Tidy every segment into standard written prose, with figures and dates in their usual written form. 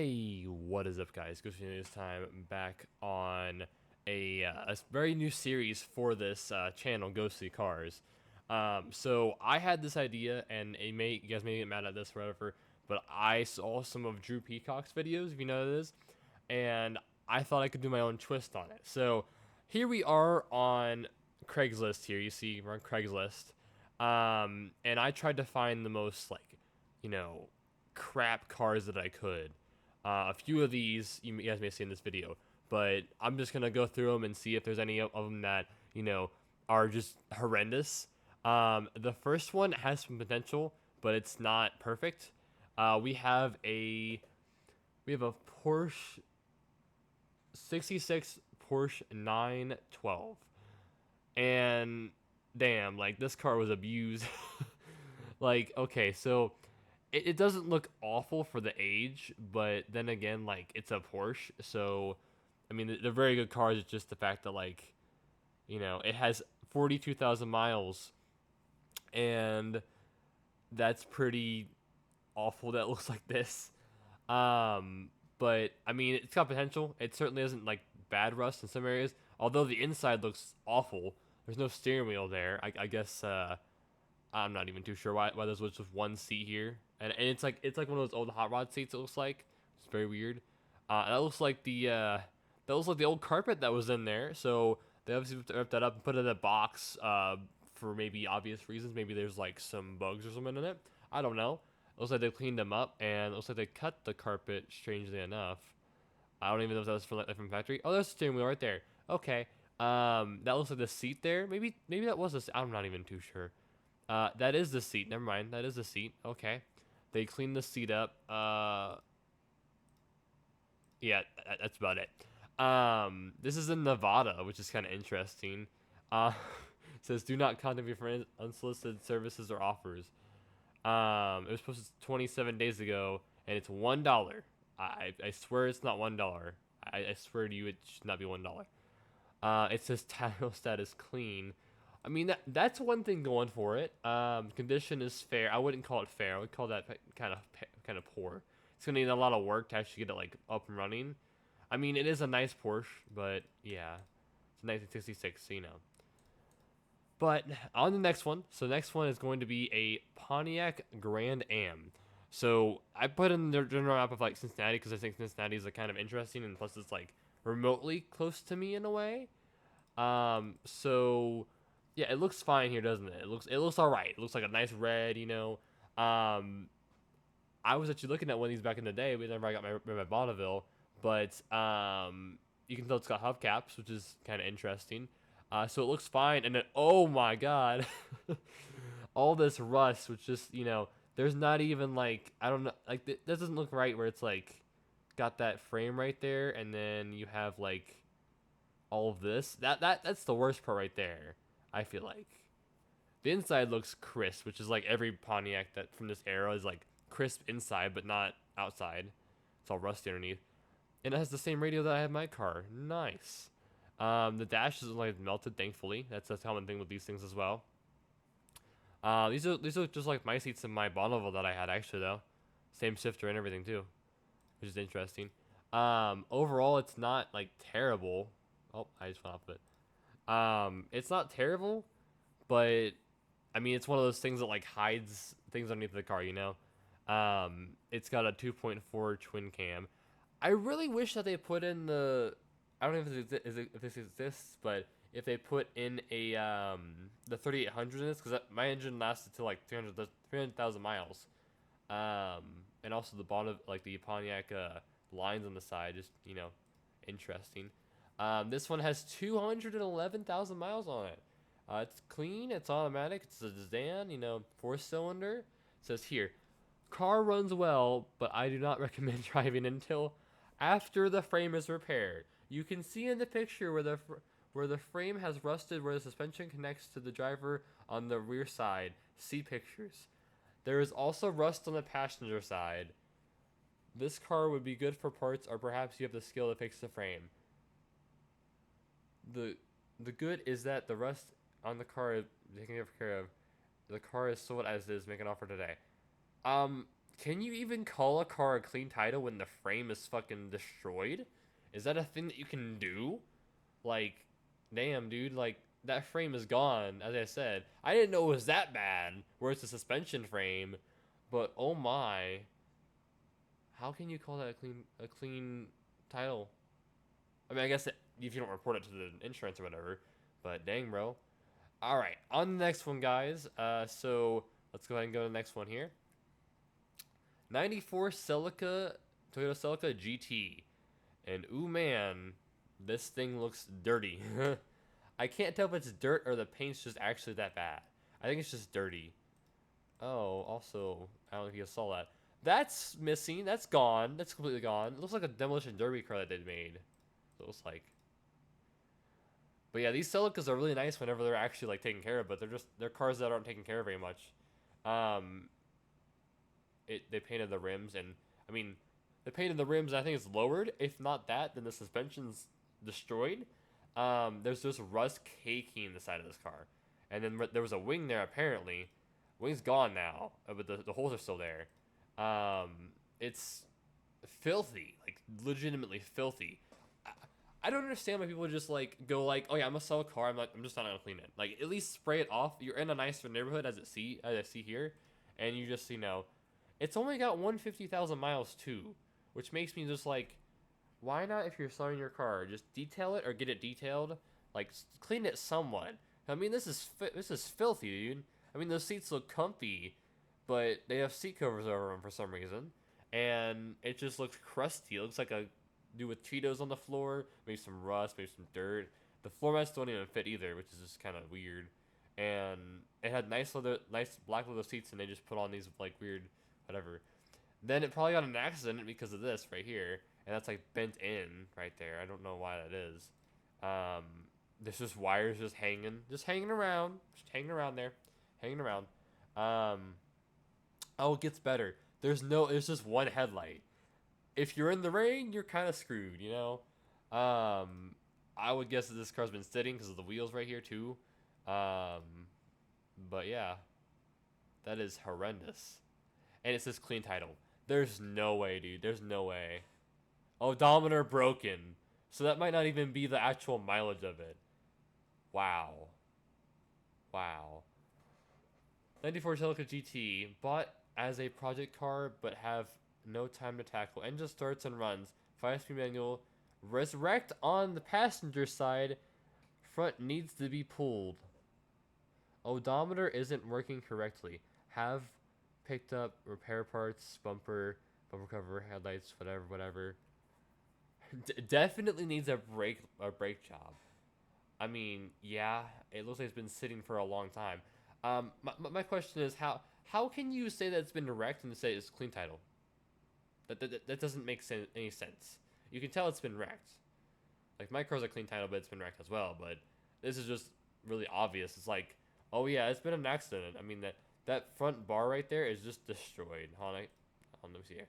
Hey, what is up, guys? Ghosty this time back on a very new series for this channel, Ghostly Cars. So I had this idea, and you guys may get mad at this, or whatever, but I saw some of Drew Peacock's videos, if you know what it is, and I thought I could do my own twist on it. So here we are on Craigslist. Here you see we're on Craigslist, and I tried to find the most you know, crap cars that I could. A few of these you guys may see in this video, but I'm just gonna go through them and see if there's any of them that are just horrendous. The first one has some potential, but it's not perfect. We have a Porsche 66 Porsche 912, and damn, like this car was abused. Like, okay, so it doesn't look awful for the age, but then again, like it's a Porsche, so I mean they're very good cars. It's just the fact that it has 42,000 miles, and that's pretty awful. That looks like this. But I mean it's got potential. It certainly isn't like bad rust in some areas. Although the inside looks awful. There's no steering wheel there. I guess I'm not even too sure why there's just one seat here, and it's like one of those old hot rod seats. It looks like it's very weird. That looks like the old carpet that was in there. So they obviously ripped that up and put it in a box for maybe obvious reasons. Maybe there's like some bugs or something in it. I don't know. It looks like they cleaned them up, and it looks like they cut the carpet. Strangely enough, I don't even know if that was from factory. Oh, there's the steering wheel right there. Okay. That looks like the seat there. Maybe that was the. I'm not even too sure. That is the seat. Never mind. That is the seat. Okay. They cleaned the seat up. Yeah, that's about it. This is in Nevada, which is kind of interesting. Uh, it says, do not contact me for unsolicited services or offers. It was posted 27 days ago, and it's $1. I swear it's not $1. I swear to you, it should not be $1. It says title status clean. I mean that's one thing going for it. Condition is fair. I wouldn't call it fair. I would call that kind of poor. It's gonna need a lot of work to actually get it like up and running. I mean it is a nice Porsche, but yeah, it's a 1966, so you know. But on the next one, so the next one is going to be a Pontiac Grand Am. So I put in the general map of like Cincinnati because I think Cincinnati is like kind of interesting, and plus it's like remotely close to me in a way. So yeah, it looks fine here, doesn't it? It looks all right. It looks like a nice red, you know. Um, I was actually looking at one of these back in the day, whenever I got my Bonneville, but you can tell it's got hubcaps, which is kind of interesting. So it looks fine, and then oh my god, all this rust, which just there's not even like I don't know, like this doesn't look right where it's like got that frame right there, and then you have like all of this. That's the worst part right there. I feel like the inside looks crisp, which is like every Pontiac that from this era is like crisp inside, but not outside. It's all rusty underneath, and it has the same radio that I have in my car. Nice. The dash is like melted, thankfully. That's a common thing with these things as well. These are just like my seats in my Bonneville that I had actually though. Same shifter and everything too, which is interesting. Overall, it's not like terrible. Oh, I just went off of it. It's not terrible, but I mean, it's one of those things that like hides things underneath the car, you know. It's got a 2.4 twin cam. I really wish that they put in the. I don't know if this exists, but if they put in a the 3800 in this, because my engine lasted to like 300,000 miles. And also the bottom of like the Pontiac lines on the side, just interesting. This one has 211,000 miles on it. It's clean, it's automatic, it's a sedan, 4-cylinder. It says here, car runs well, but I do not recommend driving until after the frame is repaired. You can see in the picture where the frame has rusted where the suspension connects to the driver on the rear side. See pictures. There is also rust on the passenger side. This car would be good for parts, or perhaps you have the skill to fix the frame. The the good is that the rust on the car is taken care of. The car is sold as is. Make an offer today. Um, Can you even call a car a clean title when the frame is fucking destroyed? Is that a thing that you can do? Like, damn, dude, like that frame is gone. As I said, I didn't know it was that bad. Where it's a suspension frame, but oh my, how can you call that a clean title? I mean, I guess if you don't report it to the insurance or whatever, but dang, bro. All right, on the next one, guys. So let's go ahead and go to the next one here. 94 Celica, Toyota Celica GT. And ooh man, this thing looks dirty. I can't tell if it's dirt or the paint's just actually that bad. I think it's just dirty. Oh, also, I don't know if you saw that. That's missing. That's gone. That's completely gone. It looks like a demolition derby car that they made. It looks like. But yeah, these Celicas are really nice whenever they're actually like taken care of. But they're cars that aren't taken care of very much. Um, they painted the rims, and I mean, they painted the rims. And I think it's lowered. If not that, then the suspension's destroyed. There's just rust caking the side of this car, and then there was a wing there apparently. Wing's gone now, but the holes are still there. Um, it's filthy, like legitimately filthy. I don't understand why people just like go like, oh yeah, I'm gonna sell a car. I'm just not gonna clean it. Like at least spray it off. You're in a nicer neighborhood as I see here, and you just it's only got 150,000 miles too, which makes me just like, why not if you're selling your car, just detail it or get it detailed, like clean it somewhat. I mean, this is filthy, dude. I mean, those seats look comfy, but they have seat covers over them for some reason, and it just looks crusty. It looks like a dude with Cheetos on the floor, maybe some rust, maybe some dirt. The floor mats don't even fit either, which is just kind of weird. And it had nice black leather seats, and they just put on these like weird, whatever. Then it probably got an accident because of this right here, and that's like bent in right there. I don't know why that is. Um, there's just wires just hanging around, there, hanging around. Um, oh, it gets better. There's just one headlight. If you're in the rain, you're kind of screwed, you know. I would guess that this car's been sitting because of the wheels right here too. Um, but yeah, that is horrendous. And it says clean title. There's no way, dude. There's no way. Odometer broken. So that might not even be the actual mileage of it. Wow. Wow. 94 Celica GT. Bought as a project car, but have no time to tackle. Engine starts and runs. 5-speed manual. Resurrect on the passenger side. Front needs to be pulled. Odometer isn't working correctly. Have picked up repair parts, bumper cover, headlights, whatever. Definitely needs a brake job. I mean, yeah, it looks like it's been sitting for a long time. My question is how can you say that it's been wrecked and say it's clean title? That doesn't make any sense. You can tell it's been wrecked. Like my car's a clean title, but it's been wrecked as well. But this is just really obvious. It's like, oh yeah, it's been an accident. I mean that front bar right there is just destroyed. Hold on, let me see here.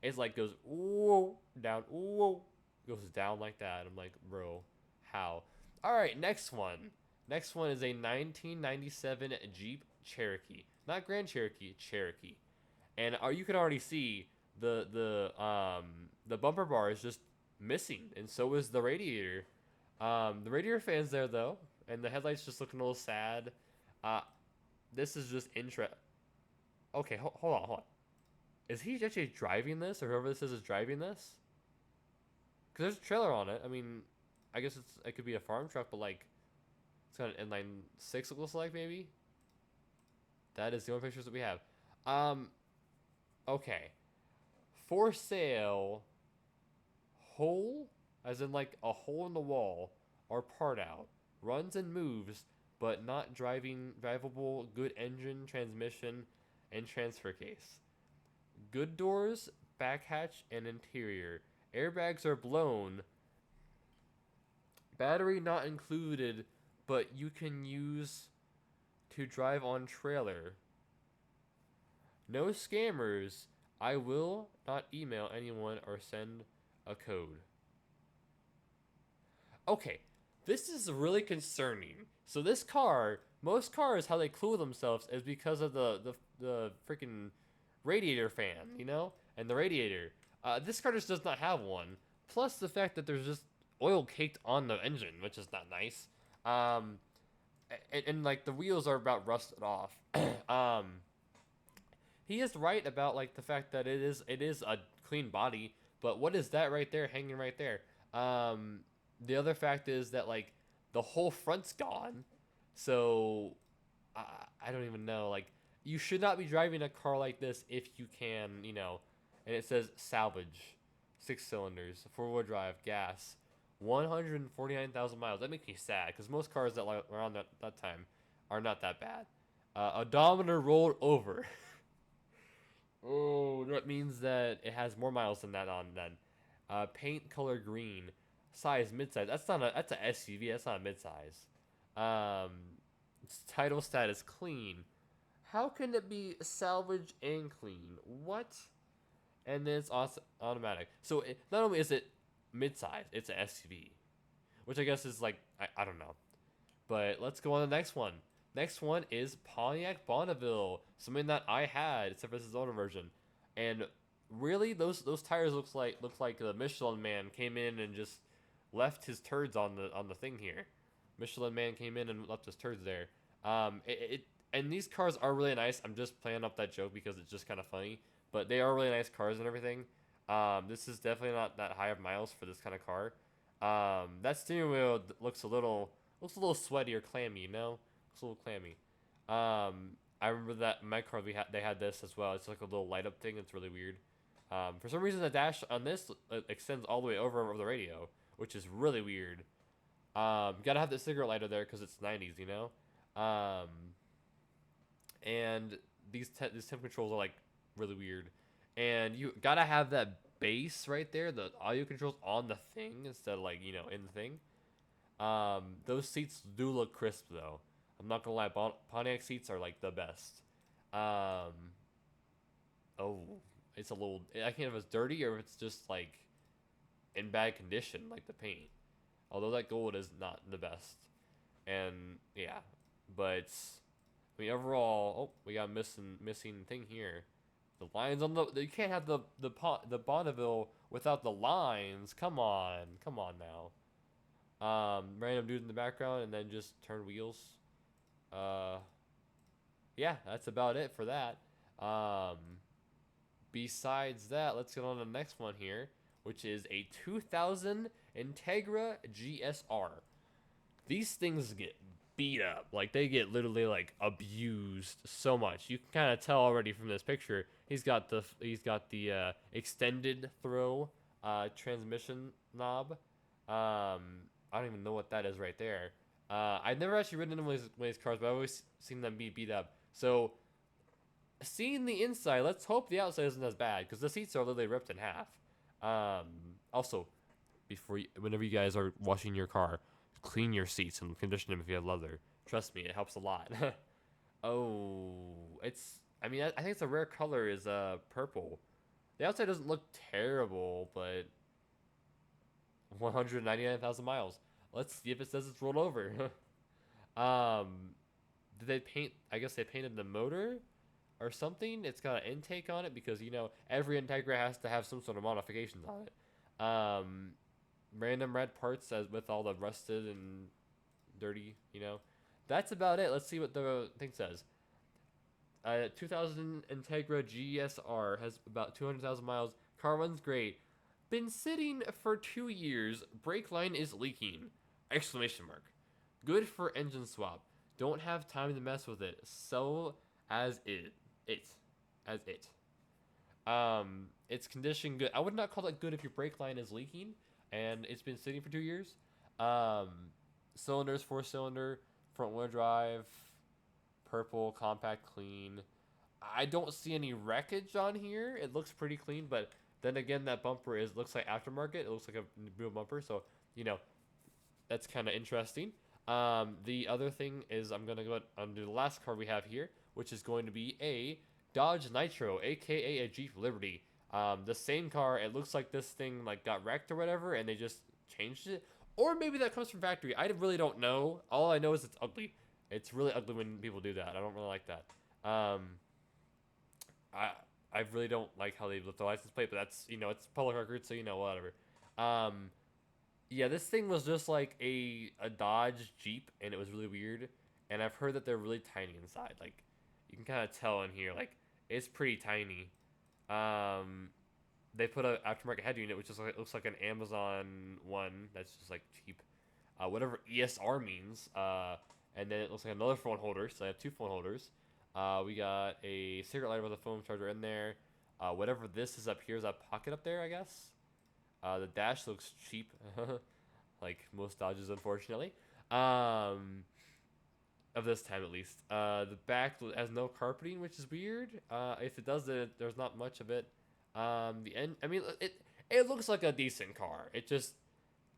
It's like goes whoa down, whoa, goes down like that. I'm like, bro, how? All right, next one. Next one is a 1997 Jeep Cherokee, not Grand Cherokee, Cherokee, and you can already see the bumper bar is just missing, and so is the radiator. The radiator fan's there though, and the headlights just looking a little sad. Uh, this is just Okay, hold on. Is he actually driving this, or whoever this is driving this? Because there's a trailer on it. I mean, I guess it could be a farm truck, but like, it's got an inline six. It looks like maybe. That is the only pictures that we have. Okay. For sale. Hole, as in like a hole in the wall, or part out. Runs and moves, but not drivable. Good engine, transmission, and transfer case. Good doors, back hatch, and interior. Airbags are blown. Battery not included, but you can use to drive on trailer. No scammers. I will not email anyone or send a code. Okay, this is really concerning. So most cars, how they clue themselves is because of the freaking radiator fan, and the radiator. This car just does not have one. Plus the fact that there's just oil caked on the engine, which is not nice. Um, and like the wheels are about rusted off. um, he is right about like the fact that it is a clean body, but what is that right there hanging right there? Um, the other fact is that like the whole front's gone, so I, I don't even know. Like you should not be driving a car like this if you can, And it says salvage, 6 cylinders, 4-wheel drive, gas, 149,000 miles. That makes me sad because most cars that like around that time are not that bad. Odometer rolled over. Oh, that means that it has more miles than that on then. Paint color green, size midsize. That's a SUV. That's not a midsize. Um, title status clean. How can it be salvage and clean? What? And then it's also automatic. So not only is it midsize, it's an SUV, which I guess is like I don't know. But let's go on to the next one. Next one is Pontiac Bonneville, something that I had, except for this is the older version. And really, those tires look like the Michelin Man came in and just left his turds on the thing here. Michelin Man came in and left his turds there. And these cars are really nice. I'm just playing up that joke because it's just kind of funny, but they are really nice cars and everything. This is definitely not that high of miles for this kind of car. That steering wheel looks a little sweaty or clammy, Looks a little clammy. I remember that in my car they had this as well. It's like a little light up thing. It's really weird. For some reason the dash on this extends all the way over the radio, which is really weird. Gotta have the cigarette lighter there because it's 90s. Um, and these temp controls are like really weird, and you gotta have that bass right there, the audio controls on the thing instead of like in the thing. Those seats do look crisp though. I'm not gonna lie, Pontiac seats are like the best. Um, oh, it's a little. I can't know if it's dirty or if it's just like in bad condition, like the paint. Although that gold is not the best, and yeah, but I mean overall, oh, we got missing thing here. The lines on the you can't have the Bonneville without the lines. Come on now. Random dude in the background, and then just turn wheels. Uh, yeah, that's about it for that. Um, besides that, let's get on to the next one here, which is a 2000 Integra GSR. These things get beat up, like they get literally like abused so much. You can kind of tell already from this picture. He's got the extended throw transmission knob. I don't even know what that is right there. I've never actually ridden in one of these cars, but I've always seen them be beat up. So, seeing the inside, let's hope the outside isn't as bad, because the seats are literally ripped in half. Also, whenever you guys are washing your car, clean your seats and condition them if you have leather. Trust me, it helps a lot. Oh, I mean, I think it's a rare color is purple. The outside doesn't look terrible, but 199,000 miles. Let's see if it says it's rolled over. um, did they paint? I guess they painted the motor or something. It's got an intake on it because every Integra has to have some sort of modifications on it. Random red parts as with all the rusted and dirty. That's about it. Let's see what the thing says. 2000 Integra GSR has about 200,000 miles. Car runs great. Been sitting for 2 years. Brake line is leaking. Exclamation mark. Good for engine swap. Don't have time to mess with it. So as it. As it. It's condition good. I would not call it good if your brake line is leaking and it's been sitting for 2 years. Cylinders, 4-cylinder, front wheel drive, purple, compact, clean. I don't see any wreckage on here. It looks pretty clean, but then again, that bumper looks like aftermarket. It looks like a real bumper, so that's kind of interesting. The other thing is I'm gonna go on to the last car we have here, which is going to be a Dodge Nitro, aka a Jeep Liberty. The same car. It looks like this thing like got wrecked or whatever, and they just changed it. Or maybe that comes from factory. I really don't know. All I know is it's ugly. It's really ugly when people do that. I don't really like that. I I really don't like how they left the license plate, but that's it's public record, so whatever. Um, yeah, this thing was just like a Dodge Jeep, and it was really weird. And I've heard that they're really tiny inside. Like, you can kind of tell in here, like it's pretty tiny. Um, they put a aftermarket head unit, which is like, looks like an Amazon one that's just like cheap. Whatever ESR means. And then it looks like another phone holder. So I have two phone holders. We got a cigarette lighter with a phone charger in there. Whatever this is up here is a pocket up there, I guess. The dash looks cheap, like most Dodges, unfortunately. Um, of this time at least. The back has no carpeting, which is weird. If it does, then there's not much of it. The end. I mean, it looks like a decent car. It just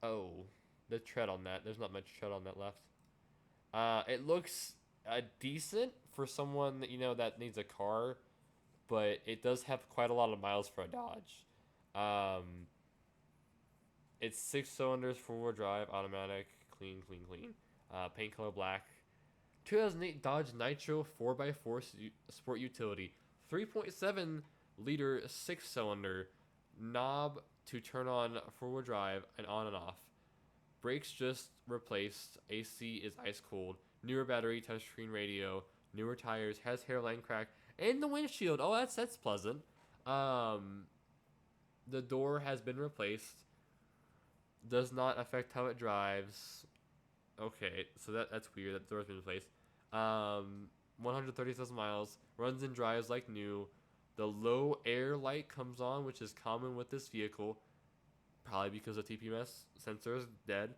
the tread on that. There's not much tread on that left. It looks decent for someone that needs a car, but it does have quite a lot of miles for a Dodge. Um, it's 6 cylinders, 4-wheel drive, automatic, clean, clean, clean. Paint color black. 2008 Dodge Nitro 4x4 Sport Utility. 3.7 liter 6-cylinder. Knob to turn on 4-wheel drive and on and off. Brakes just replaced. AC is ice cold. Newer battery, touchscreen radio. Newer tires. Has hairline crack. And the windshield. Oh, that's pleasant. The door has been replaced. Does not affect how it drives. Okay, so that's weird. That door's been replaced. 130,000 miles. Runs and drives like new. The low air light comes on, which is common with this vehicle. Probably because the TPMS sensor is dead.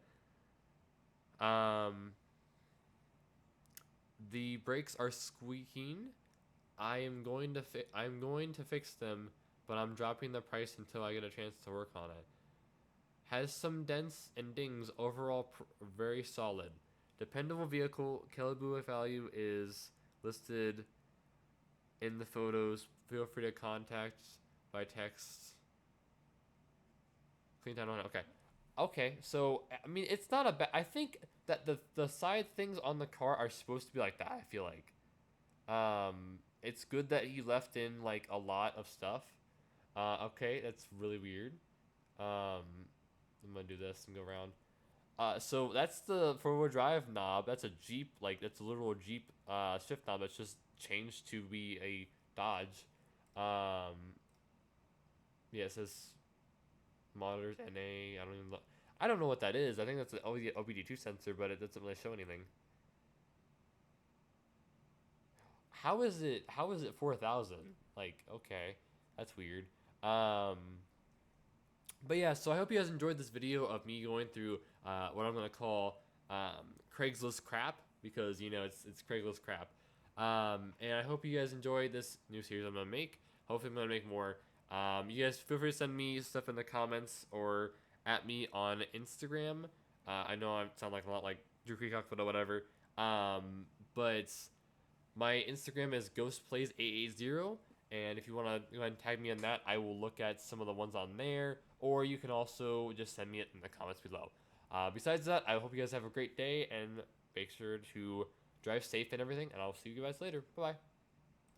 The brakes are squeaking. I'm going to fix them, but I'm dropping the price until I get a chance to work on it. Has some dents and dings. Overall, very solid. Dependable vehicle. Kilometer value is listed in the photos. Feel free to contact by text. Clean time on. Okay. Okay. So I mean, it's not a bad. I think that the side things on the car are supposed to be like that. I feel like. It's good that he left in like a lot of stuff. Okay, that's really weird. I'm gonna do this and go around. So that's the 4-wheel drive knob. That's a Jeep, like that's a literal Jeep shift knob that's just changed to be a Dodge. Um, yeah, it says monitors NA. I don't know what that is. I think that's an OBD2 sensor, but it doesn't really show anything. How is it 4,000? Like, okay, that's weird. Um, but yeah, so I hope you guys enjoyed this video of me going through what I'm gonna call Craigslist crap, because it's Craigslist crap. And I hope you guys enjoyed this new series I'm gonna make. Hopefully I'm gonna make more. You guys feel free to send me stuff in the comments or at me on Instagram. I know I sound like a lot like Drew Creecock, but whatever. But my Instagram is ghostplays880, and if you want to go ahead and tag me on that, I will look at some of the ones on there, or you can also just send me it in the comments below. Besides that, I hope you guys have a great day, and make sure to drive safe and everything, and I'll see you guys later. Bye-bye.